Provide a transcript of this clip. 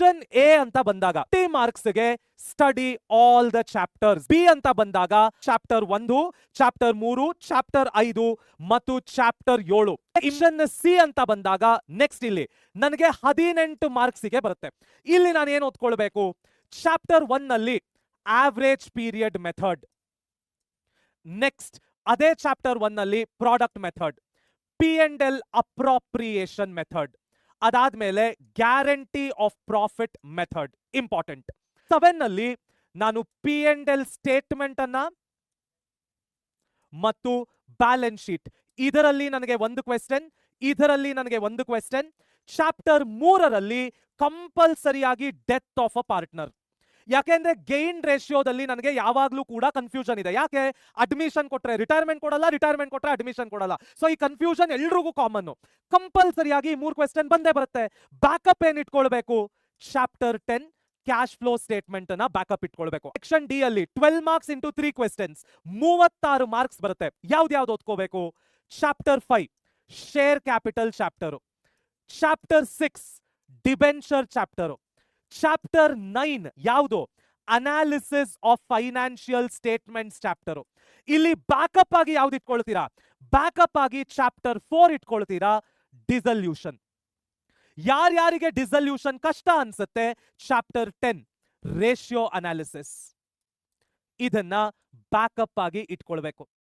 Question A ಅಂತ ಬಂದಾಗ 50 ಮಾರ್ಕ್ಸ್ಗೆ study all the chapters. B ಅಂತ ಬಂದಾಗ ಚಾಪ್ಟರ್ 1, ಚಾಪ್ಟರ್ 3, ಚಾಪ್ಟರ್ 5 ಮತ್ತು ಚಾಪ್ಟರ್ 7. ಸೆಕ್ಷನ್ ಸಿ ಅಂತ ಬಂದಾಗ ನೆಕ್ಸ್ಟ್ ಇಲ್ಲಿ ನನಗೆ 18 ಮಾರ್ಕ್ಸ್ಗೆ ಬರುತ್ತೆ. ಇಲ್ಲಿ ನಾನು ಏನು ಓದ್ಕೊಳ್ಬೇಕು? ಚಾಪ್ಟರ್ 1 ನಲ್ಲಿ ಆವರೇಜ್ ಪೀರಿಯಡ್ ಮೆಥಡ್, ನೆಕ್ಸ್ಟ್ ಅದೇ ಚಾಪ್ಟರ್ 1 ನಲ್ಲಿ product method, P&L appropriation method, ಅದಾದ್ಮೇಲೆ guarantee of profit method important. 7 ನಲ್ಲಿ ನಾನು P&L ಸ್ಟೇಟ್ಮೆಂಟ್ ಅನ್ನ ಮತ್ತು ಬ್ಯಾಲೆನ್ಸ್ ಶೀಟ್, ಇದರಲ್ಲಿ ನನಗೆ ಒಂದು ಕ್ವೆಶ್ಚನ್, ಇದರಲ್ಲಿ ನನಗೆ ಒಂದು ಕ್ವೆಶ್ಚನ್. ಚಾಪ್ಟರ್ 3ರಲ್ಲಿ ಕಂಪಲ್ಸರಿಯಾಗಿ ಡೆತ್ ಆಫ್ ಅ ಪಾರ್ಟ್ನರ್. ಯಾಕೆಂದ್ರೆ ಗೈನ್ ರೇಷಿಯೋದಲ್ಲಿ ನನಗೆ ಯಾವಾಗ್ಲೂ ಕೂಡ ಕನ್ಫ್ಯೂಷನ್ ಇದೆ. ಯಾಕೆ? ಅಡ್ಮಿಷನ್ ಕೊಟ್ರೆ ರಿಟೈರ್ಮೆಂಟ್ ಕೊಡಲ್ಲ, ರಿಟೈರ್ಮೆಂಟ್ ಕೊಟ್ರೆ ಅಡ್ಮಿಷನ್ ಕೊಡಲ್ಲ. ಸೊ ಈ ಕನ್ಫ್ಯೂಷನ್ ಎಲ್ರಿಗೂ ಕಾಮನ್. ಕಂಪಲ್ಸರಿಯಾಗಿ 3 ಕ್ವೆಶ್ಚನ್ ಬಂದೇ ಬರುತ್ತೆ. ಬ್ಯಾಕಪ್ ಏನ್ ಇಟ್ಕೊಳ್ಬೇಕು? ಚಾಪ್ಟರ್ 10 ಕ್ಯಾಶ್ ಫ್ಲೋ ಸ್ಟೇಟ್ಮೆಂಟ್ ಅನ್ನ ಬ್ಯಾಕಪ್ ಇಟ್ಕೊಳ್ಬೇಕು. ಸೆಕ್ಷನ್ ಡಿ ಅಲ್ಲಿ 12 ಮಾರ್ಕ್ಸ್ ಇಂಟು 3 ಕ್ವೆಶ್ಚನ್ಸ್, 36 ಮಾರ್ಕ್ಸ್ ಬರುತ್ತೆ. ಯಾವ್ದು ಓದ್ಕೋಬೇಕು? Chapter 5 share capital chapter, chapter 6 debenture chapter, chapter 9 ಯಾವುದು? Analysis of financial statements chapter. ಇಲ್ಲಿ ಬ್ಯಾಕಪ್ ಆಗಿ ಯಾವ್ದು ಇಟ್ಕೊಳ್ತೀರಾ? ಬ್ಯಾಕಪ್ ಆಗಿ ಚಾಪ್ಟರ್ 4 ಇಟ್ಕೊಳ್ತೀರಾ, ಡಿಸಲ್ಯೂಷನ್. ಯಾರ್ಯಾರಿಗೆ ಡಿಸಲ್ಯೂಷನ್ ಕಷ್ಟ ಅನ್ಸುತ್ತೆ? Chapter 10 ratio analysis. ಇದನ್ನ ಬ್ಯಾಕಪ್ ಆಗಿ ಇಟ್ಕೊಳ್ಬೇಕು.